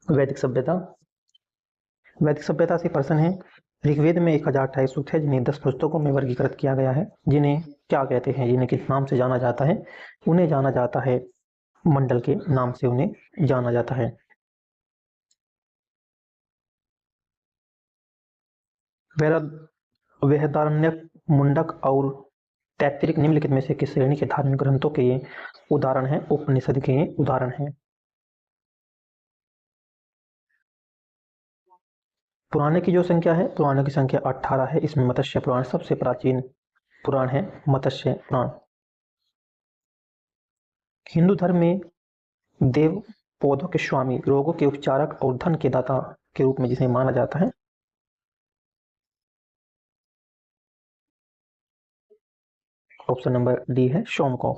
वैदिक सभ्यता। वैदिक सभ्यता से प्रश्न है, ऋग्वेद में 1028 सूक्त है जिन्हें 10 पुस्तकों में वर्गीकृत किया गया है, जिन्हें क्या कहते हैं, जिन्हें किस नाम से जाना जाता है? उन्हें जाना जाता है मंडल के नाम से उन्हें जाना जाता है। बृहदारण्यक, मुंडक और तैत्तिरीय निम्नलिखित में से किस श्रेणी के धार्मिक ग्रंथों के ये उदाहरण हैं? उपनिषद के ये उदाहरण हैं। पुराने की जो संख्या है, पुराणों की संख्या 18 है। इसमें मत्स्य पुराण सबसे प्राचीन पुराण है, मत्स्य पुराण। हिंदू धर्म में देव पौधों के स्वामी, रोगों के उपचारक और धन के दाता के रूप में जिसे माना जाता है? ऑप्शन नंबर डी है सोम को।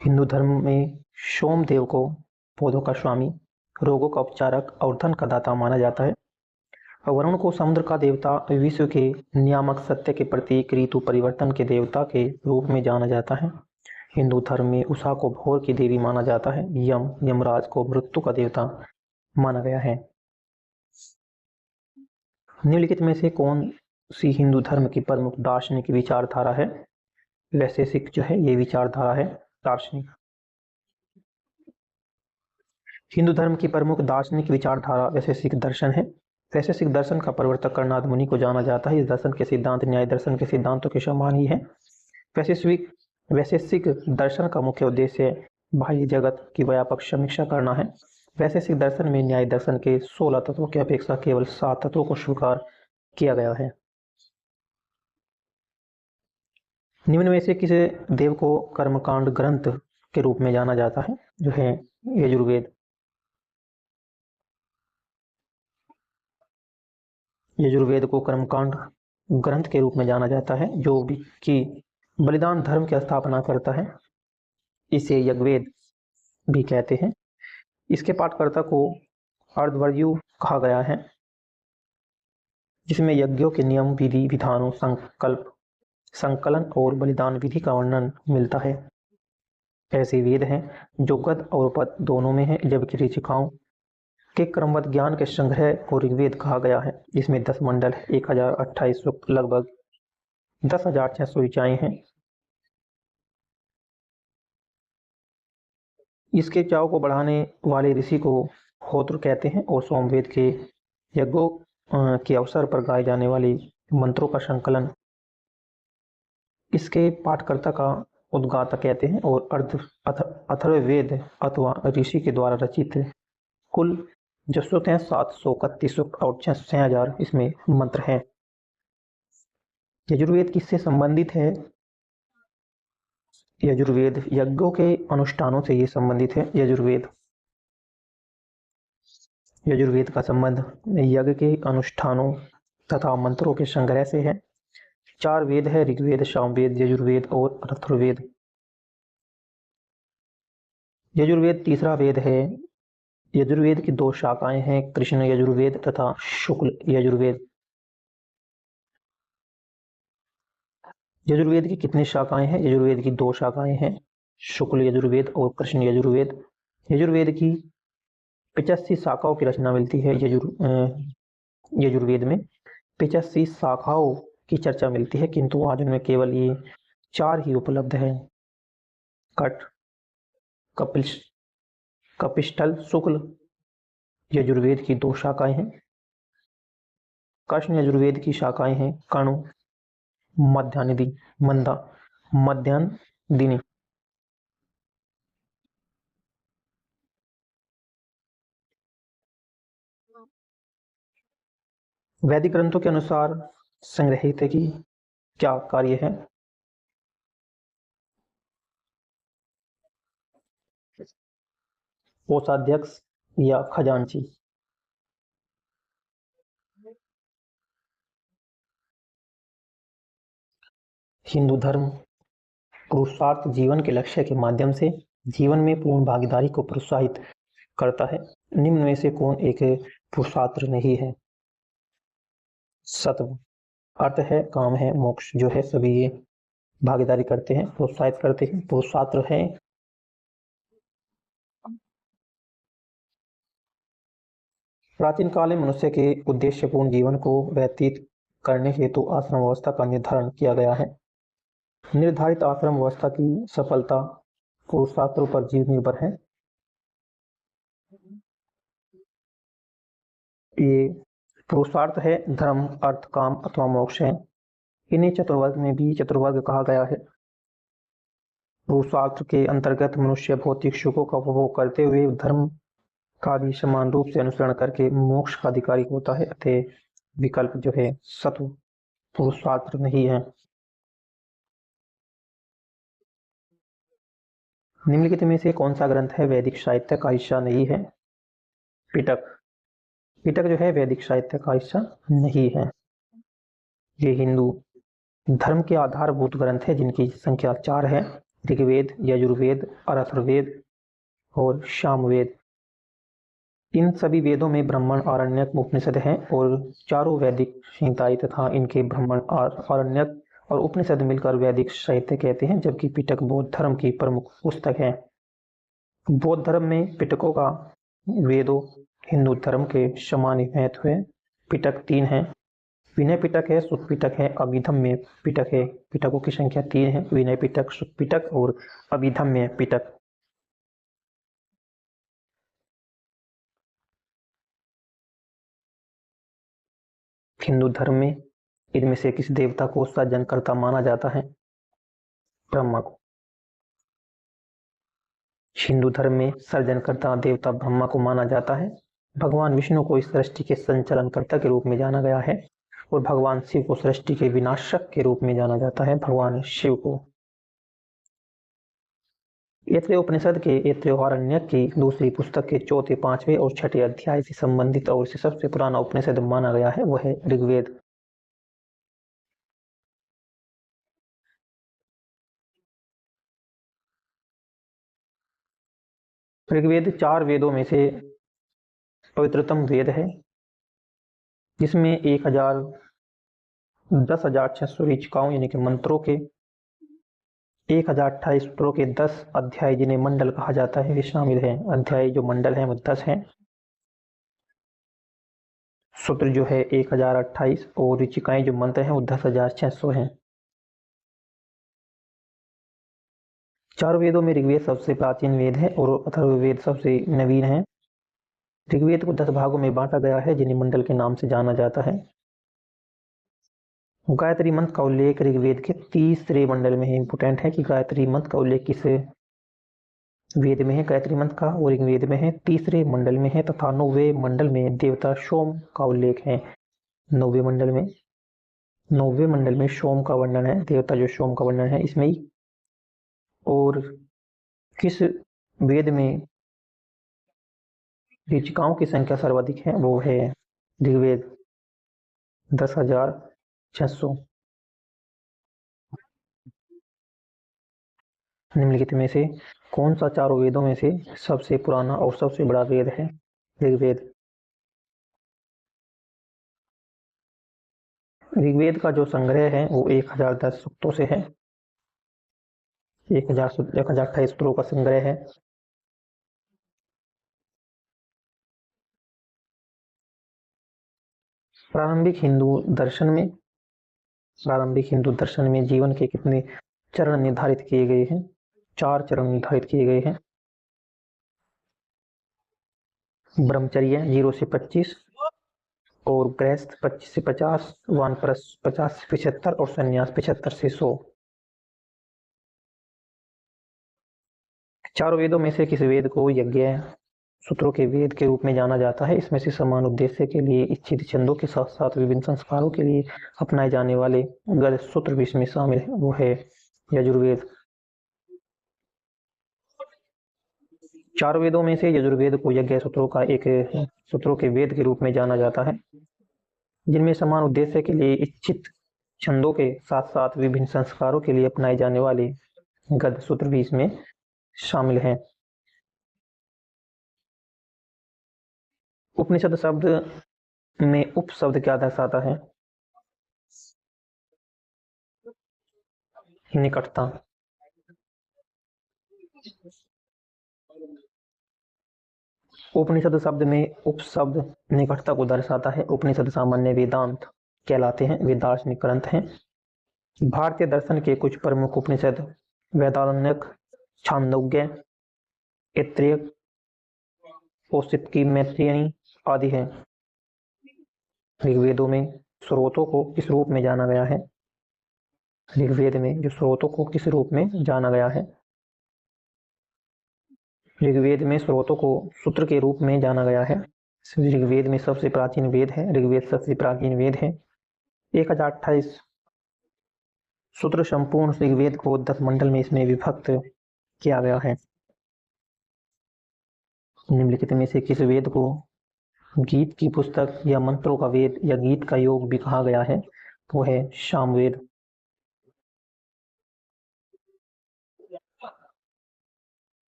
हिंदू धर्म में सोमदेव को पौधों का स्वामी, रोगों का उपचारक और धन का दाता माना जाता है। वरुण को समुद्र का देवता, विश्व के नियामक, सत्य के प्रतीक, ऋतु परिवर्तन के देवता के रूप में जाना जाता है। हिंदू धर्म में उषा को भोर की देवी माना जाता है। यमराज को मृत्यु का देवता माना गया है। निम्नलिखित में से कौन सी हिंदू धर्म की प्रमुख दार्शनिक विचारधारा है? वैशेषिक जो है ये विचारधारा है दार्शनिक। हिंदू धर्म की प्रमुख दार्शनिक विचारधारा वैशेषिक दर्शन है। वैशेषिक दर्शन का प्रवर्तक कर्णाद मुनि को जाना जाता है। इस दर्शन के सिद्धांत न्याय दर्शन के सिद्धांतों के समान ही है। वैशेषिक दर्शन का मुख्य उद्देश्य बाह्य जगत की व्यापक समीक्षा करना है। वैशेषिक दर्शन में न्याय दर्शन के 16 तत्वों की अपेक्षा केवल 7 तत्वों को स्वीकार किया गया है। निम्न में से किस देव को कर्मकांड ग्रंथ के रूप में जाना जाता है? जो है यजुर्वेद। यजुर्वेद को कर्मकांड ग्रंथ के रूप में जाना जाता है, जो कि बलिदान धर्म की स्थापना करता है। इसे यज्ञवेद भी कहते हैं। इसके पाठकर्ता को अर्धवर्यु कहा गया है, जिसमें यज्ञों के नियम, विधि विधानों, संकलन और बलिदान विधि का वर्णन मिलता है। ऐसे वेद हैं जो गद और पद दोनों में है, जबकि ऋचिकाओं के क्रमबद्ध ज्ञान के संग्रह को ऋग्वेद कहा गया है। इसमें 10 मंडल, 1028 सूक्त, लगभग 10,600 ऋचाएं हैं। इसके चाव को बढ़ाने वाले ऋषि को होत्र कहते हैं और सोमवेद के यज्ञों के अवसर पर गाए जाने वाले मंत्रों का संकलन इसके पाठकर्ता का उद्गाता कहते हैं। और अथर्ववेद अथवा ऋषि के द्वारा रचित कुल जो सूक्त हैं 731 सूक्त और 6000 इसमें मंत्र हैं। यजुर्वेद किससे संबंधित है? यजुर्वेद यज्ञों के अनुष्ठानों से ये संबंधित है। यजुर्वेद का संबंध यज्ञ के अनुष्ठानों तथा मंत्रों के संग्रह से है। 4 वेद है, ऋग्वेद, सामवेद, यजुर्वेद और अथर्ववेद। यजुर्वेद तीसरा वेद है। यजुर्वेद की 2 शाखाएं हैं, कृष्ण यजुर्वेद तथा शुक्ल यजुर्वेद। यजुर्वेद की कितनी शाखाएं हैं? यजुर्वेद की 2 शाखाएं हैं, शुक्ल यजुर्वेद और कृष्ण यजुर्वेद। यजुर्वेद की 85 शाखाओं की रचना मिलती है। यजुर्वेद में 85 शाखाओं की चर्चा मिलती है, किंतु आज उनमें केवल ये 4 ही उपलब्ध है। कट, कपिष्ठल, शुक्ल यजुर्वेद की 2 शाखाएं हैं। कृष्ण यजुर्वेद की शाखाएं हैं कणु, मध्यान्हदिनी। वैदिक ग्रंथों के अनुसार संग्रहित की क्या कार्य है? कोषाध्यक्ष या खजांची। हिंदू धर्म पुरुषार्थ जीवन के लक्ष्य के माध्यम से जीवन में पूर्ण भागीदारी को प्रोत्साहित करता है। निम्न में से कौन एक पुरुषार्थ नहीं है? सत्व। अर्थ है, काम है, मोक्ष जो है, सभी ये भागीदारी करते हैं, प्रोत्साहित करते हैं। पुरुषार्थ है प्राचीन काल में मनुष्य के उद्देश्यपूर्ण जीवन को व्यतीत करने हेतु आश्रम व्यवस्था का निर्धारण किया गया है। निर्धारित आश्रम व्यवस्था की सफलता पुरुषार्थों पर जीव निर्भर है। ये पुरुषार्थ है धर्म, अर्थ, काम अथवा मोक्ष है। इन्हें चतुर्वर्ग में भी चतुर्वर्ग कहा गया है। पुरुषार्थ के अंतर्गत मनुष्य भौतिक सुखों का उपभोग करते हुए धर्म का भी समान रूप से अनुसरण करके मोक्ष का अधिकारी होता है। अतः विकल्प जो है सत्व पुरुषार्थ नहीं है। निम्नलिखित में से कौन सा ग्रंथ है वैदिक साहित्य का हिस्सा नहीं है? पिटक। पिटक जो है वैदिक साहित्य का हिस्सा नहीं है। ये हिंदू धर्म के आधारभूत ग्रंथ है जिनकी संख्या 4 है। ऋग्वेद, यजुर्वेद, अथर्ववेद और सामवेद। इन सभी वेदों में ब्राह्मण, आरण्यक, उपनिषद हैं और चारों वैदिक संहिताएं तथा इनके ब्राह्मण, आरण्यक और उपनिषद मिलकर वैदिक साहित्य कहते हैं, जबकि पिटक बौद्ध धर्म की प्रमुख पुस्तक है। बौद्ध धर्म में पिटकों का वेदों हिंदू धर्म के समान ही महत्व है। पिटक 3 है। विनय पिटक है, सुत्त पिटक है, अभिधम्य पिटक है। पिटकों की संख्या 3 है, विनय पिटक, सुत्त पिटक और अभिधम्य पिटक। हिंदू धर्म में इनमें से किस देवता को सृजनकर्ता माना जाता है? ब्रह्मा को। हिंदू धर्म में सृजनकर्ता देवता ब्रह्मा को माना जाता है। भगवान विष्णु को इस सृष्टि के संचालनकर्ता के रूप में जाना गया है और भगवान शिव को सृष्टि के विनाशक के रूप में जाना जाता है। भगवान शिव को ऐत्रेय उपनिषद के ऐत्रेयारण्यक की दूसरी पुस्तक के चौथे, पांचवें और छठे अध्याय से संबंधित और इसे सबसे पुराना उपनिषद माना गया है वह है ऋग्वेद। ऋग्वेद 4 वेदों में से पवित्रतम वेद है, जिसमें 10,600 ऋचिकाओं यानी कि मंत्रों के 1028 सूत्रों के 10 अध्याय जिन्हें मंडल कहा जाता है वे शामिल हैं। अध्याय जो मंडल है वो 10 है, सूत्र जो है 1028 और ऋचिकाएं जो मंत्र हैं वो 10,600 हैं। चारों वेदों में ऋग्वेद सबसे प्राचीन वेद है और अथर्ववेद सबसे नवीन है। ऋग्वेद को 10 भागों में बांटा गया है जिन्हें मंडल के नाम से जाना जाता है। गायत्री मंत्र का उल्लेख ऋग्वेद के तीसरे मंडल में है। इंपोर्टेंट है कि गायत्री मंत्र का उल्लेख किस वेद में है? गायत्री मंत्र का और ऋग्वेद में है, तीसरे मंडल में है तथा 9वें मंडल में देवता सोम का उल्लेख है। 9वें मंडल में सोम का वर्णन है, देवता जो सोम का वर्णन है इसमें ही। और किस वेद में ऋचिकाओं की संख्या सर्वाधिक है? वो है ऋग्वेद 10,600। निम्नलिखित में से कौन सा चारों वेदों में से सबसे पुराना और सबसे बड़ा वेद है? ऋग्वेद। ऋग्वेद का जो संग्रह है वो 1010 सूक्तों से है। 1028 सूत्रों का संग्रह है। प्रारंभिक हिंदू दर्शन में जीवन के कितने चरण निर्धारित किए गए हैं? 4 चरण निर्धारित किए गए हैं। ब्रह्मचर्य 0 से 25 और गृहस्थ 25 से 50, वानप्रस्थ 50 से 75 और संन्यास 75 से 100। चारों वेदों में से किस वेद को यज्ञ सूत्रों के वेद के रूप में जाना जाता है? इसमें से समान उद्देश्य के लिए इच्छित छंदों के साथ साथ विभिन्न संस्कारों के लिए अपनाए जाने वाले गद सूत्र भी इसमें शामिल है, वो है यजुर्वेद। चार वेदों में से यजुर्वेद को यज्ञ सूत्रों के वेद के रूप में जाना जाता है, जिनमें समान उद्देश्य के लिए इच्छित छंदों के साथ साथ विभिन्न संस्कारों के लिए अपनाए जाने वाले गद सूत्र भी इसमें शामिल हैं। उपनिषद शब्द में उप शब्द क्या दर्शाता है? निकटता। उपनिषद शब्द में उपशब्द निकटता को दर्शाता है। उपनिषद सामान्य वेदांत कहलाते हैं, वे दार्शनिक ग्रंथ हैं। भारतीय दर्शन के कुछ प्रमुख उपनिषद वेदारण्यक, छांदोग्य, ऐत्रेय, कौशिकी, मैत्रेयी आदि हैं। ऋग्वेदों में स्रोतों को किस रूप में जाना गया है? ऋग्वेद में जो स्रोतों को किस रूप में जाना गया है? ऋग्वेद में स्रोतों को सूत्र के रूप में जाना गया है। ऋग्वेद में सबसे प्राचीन वेद है, ऋग्वेद सबसे प्राचीन वेद है। 1028 सूत्र संपूर्ण ऋग्वेद को 10 मंडल में इसमें विभक्त किया गया है। निम्नलिखित में से किस वेद को गीत की पुस्तक या मंत्रों का वेद या गीत का योग भी कहा गया है? वो है सामवेद।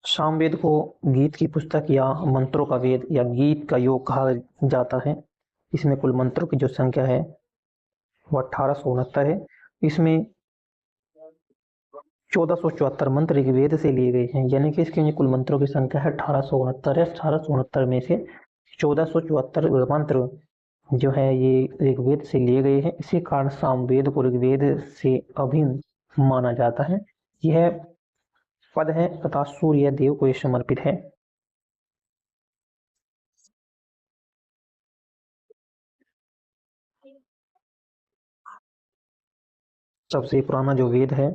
सामवेद को गीत की पुस्तक या मंत्रों का वेद या गीत का योग कहा जाता है। इसमें कुल मंत्रों की जो संख्या है वो 1869 है। इसमें 1474 मंत्र ऋग्वेद से लिए गए हैं, यानी कि इसके कुल मंत्रों की संख्या है 1869 है। 1869 में से 1474 मंत्र जो है ये ऋग्वेद से लिए गए हैं। इसी कारण सामवेद को ऋग्वेद से अभिन्न माना जाता है। यह पद है तथा सूर्य देव को यह समर्पित है। सबसे पुराना जो वेद है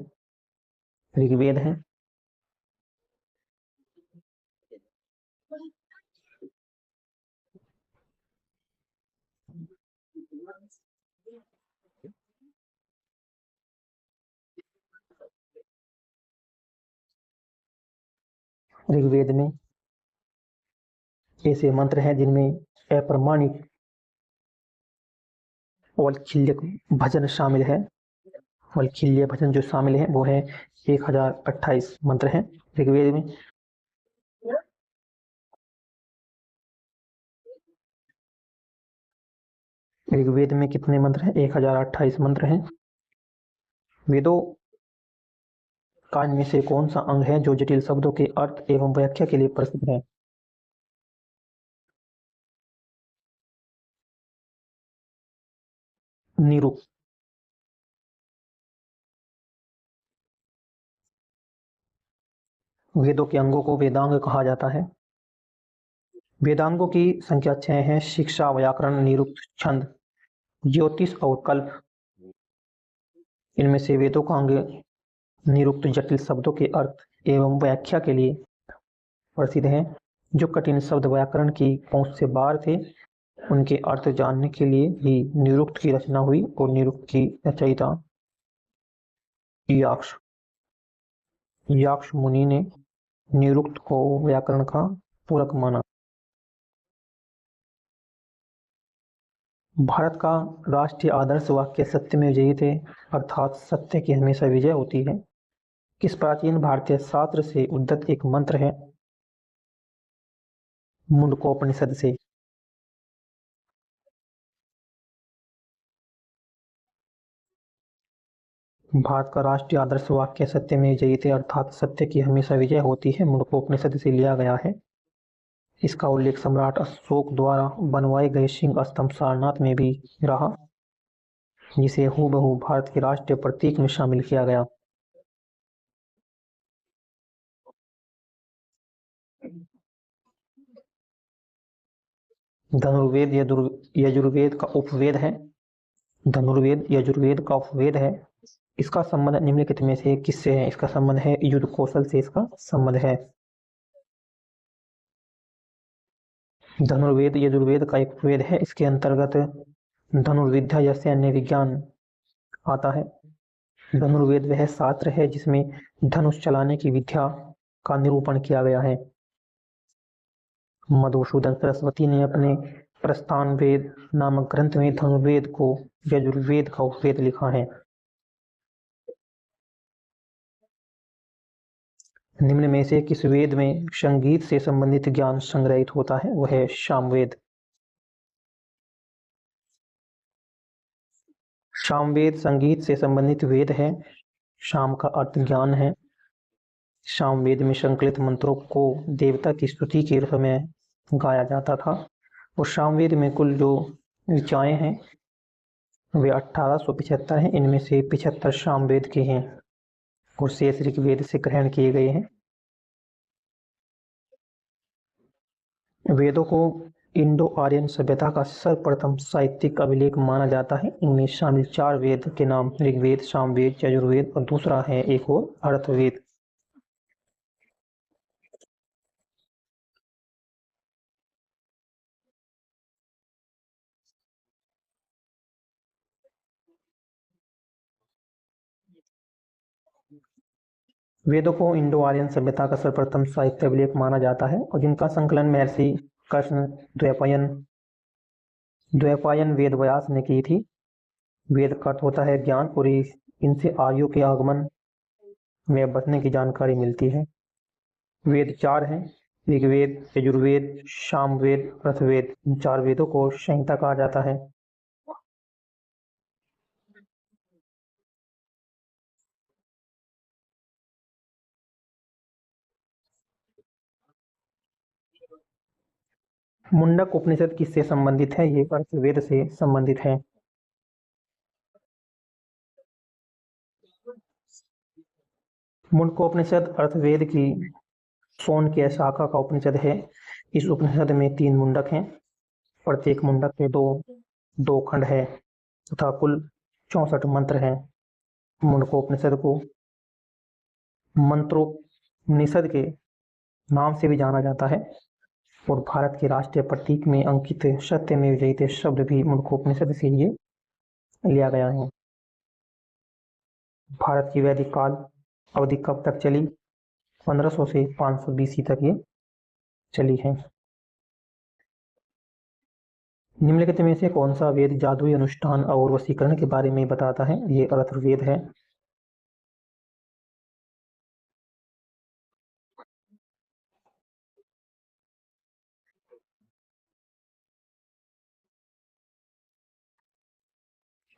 ऋग्वेद है। ऋग्वेद में ऐसे मंत्र हैं जिनमें अप्रमाणिक वल्खिल्य भजन शामिल है। वल्खिल्य भजन जो शामिल है वो है 1028 मंत्र हैं ऋग्वेद में। ऋग्वेद में कितने मंत्र हैं? 1028 मंत्र हैं। वेदों का इनमें से कौन सा अंग है जो जटिल शब्दों के अर्थ एवं व्याख्या के लिए प्रसिद्ध है? निरुक्त। वेदों के अंगों को वेदांग कहा जाता है। वेदांगों की संख्या 6 है। शिक्षा, व्याकरण, निरुक्त, छंद, ज्योतिष और कल्प। इनमें से वेदों का अंग निरुक्त जटिल शब्दों के अर्थ एवं व्याख्या के लिए प्रसिद्ध है। जो कठिन शब्द व्याकरण की पहुंच से बाहर थे उनके अर्थ जानने के लिए ही निरुक्त की रचना हुई और निरुक्त की रचयिता याक्ष मुनि ने निरुक्त को व्याकरण का पूरक माना। भारत का राष्ट्रीय आदर्श वाक्य सत्यमेव जयते अर्थात सत्य की हमेशा विजय होती है किस प्राचीन भारतीय शास्त्र से उद्धत एक मंत्र है? मुंडकोपनिषद से। भारत का राष्ट्रीय आदर्श वाक्य सत्यमेव जयते अर्थात सत्य की हमेशा विजय होती है मुंडकोपनिषद से लिया गया है। इसका उल्लेख सम्राट अशोक द्वारा बनवाए गए सिंह स्तंभ सारनाथ में भी रहा, जिसे हूबहू भारत के राष्ट्रीय प्रतीक में शामिल किया गया। धनुर्वेद यजुर्वेद का उपवेद है। धनुर्वेद यजुर्वेद का उपवेद है। इसका संबंध निम्नलिखित में से किससे है? इसका संबंध है युद्ध कौशल से इसका संबंध है। धनुर्वेद यजुर्वेद का एक वेद है। इसके अंतर्गत धनुर्विद्या या सैन्य विज्ञान आता है। धनुर्वेद वह शास्त्र है जिसमें धनुष चलाने की विद्या का निरूपण किया गया है। मधुसूदन सरस्वती ने अपने प्रस्थान वेद नामक ग्रंथ में धनुर्वेद को यजुर्वेद का उपवेद लिखा है। निम्न में से किस वेद में संगीत से संबंधित ज्ञान संग्रहित होता है? वह है सामवेद। सामवेद संगीत से संबंधित वेद है। शाम का अर्थ ज्ञान है। सामवेद में संकलित मंत्रों को देवता की स्तुति के रूप में गाया जाता था। और सामवेद में कुल जो ऋचाएँ हैं वे 1875 हैं। इनमें से 75 सामवेद के हैं और शेष ऋग्वेद से ग्रहण किए गए हैं। वेदों को इंडो आर्यन सभ्यता का सर्वप्रथम साहित्यिक अभिलेख माना जाता है। इनमें शामिल 4 वेद के नाम ऋग्वेद, सामवेद, यजुर्वेद और दूसरा है एक और अर्थवेद। वेदों को इंडो आर्यन सभ्यता का सर्वप्रथम साहित्य अभिलेख माना जाता है और जिनका संकलन महर्षि कृष्ण द्वैपायन वेद व्यास ने की थी। वेद का अर्थ होता है ज्ञान और इनसे आर्यों के आगमन में बसने की जानकारी मिलती है। वेद 4 हैं, ऋग्वेद, यजुर्वेद, सामवेद, अर्थवेद। इन 4 वेदों को संहिता कहा जाता है। मुंडक उपनिषद किससे संबंधित है? ये अर्थवेद से संबंधित है। मुंडकोपनिषद अर्थवेद की शौनकीय शाखा का उपनिषद है। इस उपनिषद में 3 मुंडक हैं। प्रत्येक मुंडक के दो खंड है तथा कुल 64 मंत्र हैं। मुंडकोपनिषद को मंत्रोपनिषद के नाम से भी जाना जाता है और भारत के राष्ट्रीय प्रतीक में अंकित सत्यमेव जयते शब्द भी मुंडकोपनिषद से ही लिया गया है। भारत की वैदिक काल अवधि कब तक चली? 1500 से 500 BC तक ये चली है। निम्नलिखित में से कौन सा वेद जादुई अनुष्ठान और वशीकरण के बारे में बताता है? ये अथर्ववेद है।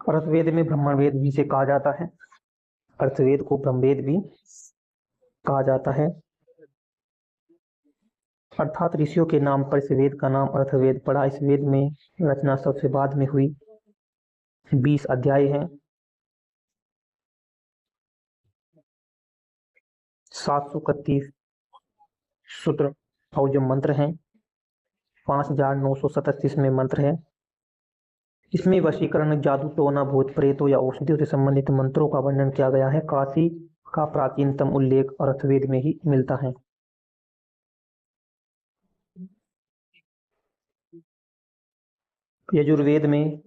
अर्थवेद में ब्रह्मवेद भी से कहा जाता है। अर्थवेद को ब्रह्मवेद भी कहा जाता है। अर्थात ऋषियों के नाम पर इस वेद का नाम अर्थवेद पड़ा। इस वेद में रचना सबसे बाद में हुई। 20 अध्याय हैं। 731 सूत्र और जो मंत्र हैं 5937 में मंत्र है। इसमें वशीकरण, जादू टोना, भूत प्रेतों या औषधियों से संबंधित मंत्रों का वर्णन किया गया है। काशी का प्राचीनतम उल्लेख अर्थवेद में ही मिलता है। यजुर्वेद में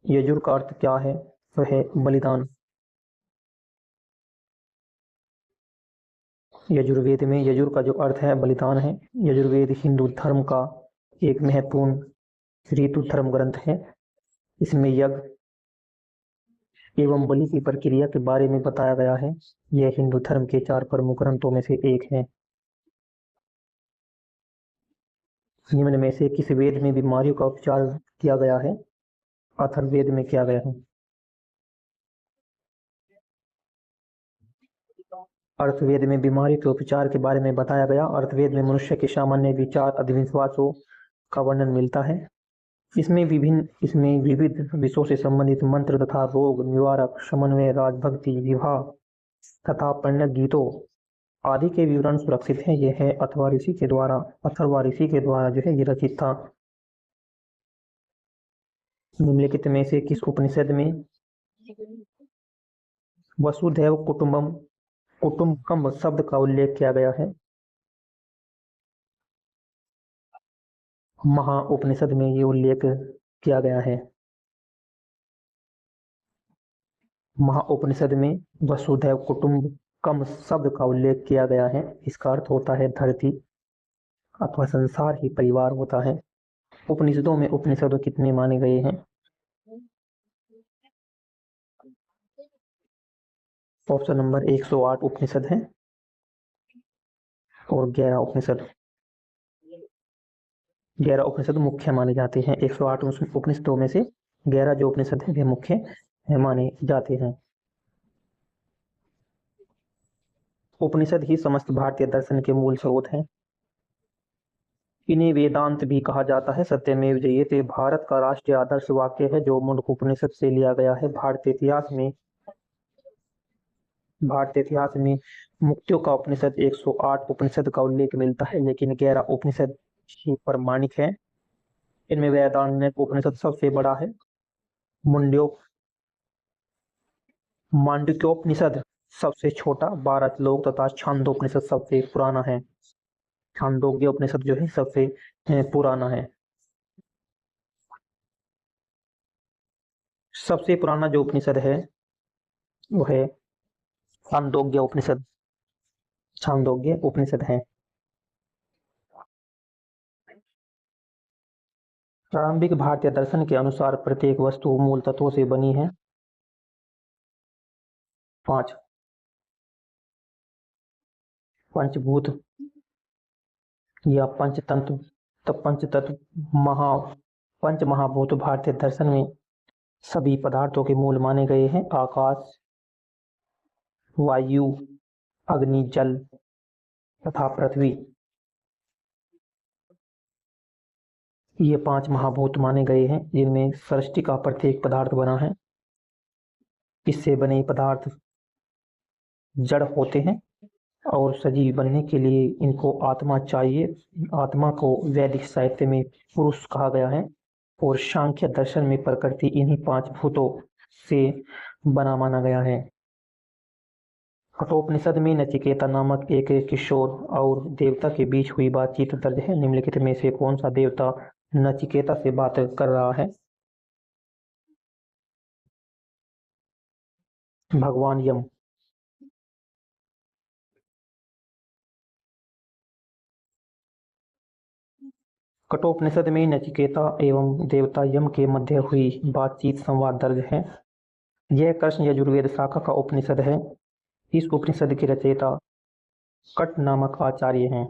यजुर का अर्थ क्या है? वह है बलिदान। यजुर्वेद में यजुर का जो अर्थ है बलिदान है। यजुर्वेद हिंदू धर्म का एक महत्वपूर्ण ऋतु धर्म ग्रंथ है। इसमें यज्ञ एवं बलि की प्रक्रिया के बारे में बताया गया है। यह हिंदू धर्म के 4 प्रमुख ग्रंथों में से एक है। निम्न में से किस वेद में बीमारियों का उपचार किया गया है? अथर्ववेद में किया गया है। अर्थवेद में बीमारी के उपचार के बारे में बताया गया। अर्थवेद में मनुष्य के सामान्य विचार, अंधविश्वासों का वर्णन मिलता है। इसमें विविध विषयों से संबंधित मंत्र तथा रोग निवारक, समन्वय, राजभक्ति, विवाह तथा प्रणय गीतों आदि के विवरण सुरक्षित हैं। यह है अथर्वा ऋषि के द्वारा जो है ये रचित था। निम्नलिखित में से किस उपनिषद में वसुधैव कुटुंबकम शब्द का उल्लेख किया गया है? महा उपनिषद में ये उल्लेख किया गया है। महा उपनिषद में वसुधैव कुटुंबकम शब्द का उल्लेख किया गया है। इसका अर्थ होता है धरती अथवा संसार ही परिवार होता है। उपनिषदों में उपनिषद कितने माने गए हैं? ऑप्शन नंबर 108 उपनिषद है और 11 उपनिषद मुख्य माने जाते हैं। 108 उपनिषदों में से 11 जो उपनिषद है वे मुख्य माने जाते हैं। उपनिषद ही समस्त भारतीय दर्शन के मूल स्रोत हैं। इन्हें वेदांत भी कहा जाता है। सत्यमेव जयते भारत का राष्ट्रीय आदर्श वाक्य है जो मुंडक उपनिषद से लिया गया है। भारतीय इतिहास में मुक्तियों का उपनिषद 108 उपनिषद का उल्लेख मिलता है, लेकिन 11 उपनिषद ही प्रमाणिक है। इनमें वेदांत उपनिषद सबसे बड़ा है। मांडुक्योपनिषद सबसे छोटा, 12 श्लोक तथा छांदोपनिषद सबसे पुराना है। छांदोग्य उपनिषद जो है सबसे पुराना है। सबसे पुराना जो उपनिषद है वो है छांदोग्य उपनिषद है। प्रारंभिक भारतीय दर्शन के अनुसार प्रत्येक वस्तु मूल तत्वों से बनी है। 5 पंचभूत या पंच महाभूत भारतीय दर्शन में सभी पदार्थों के मूल माने गए हैं। आकाश, वायु, अग्नि, जल तथा पृथ्वी, ये 5 महाभूत माने गए हैं, जिनमें सृष्टि का प्रत्येक पदार्थ बना है। इससे बने पदार्थ जड़ होते हैं और सजीव बनने के लिए इनको आत्मा चाहिए। आत्मा को वैदिक साहित्य में पुरुष कहा गया है और सांख्य दर्शन में प्रकृति इन्हीं 5 भूतों से बना माना गया है। कठोपनिषद में नचिकेता नामक एक किशोर और देवता के बीच हुई बातचीत दर्ज है। निम्नलिखित में से कौन सा देवता नचिकेता से बात कर रहा है? भगवान यम। कठोपनिषद में नचिकेता एवं देवता यम के मध्य हुई बातचीत संवाद दर्ज है। यह कृष्ण यजुर्वेद शाखा का उपनिषद है। इस उपनिषद के रचयिता कट नामक आचार्य हैं।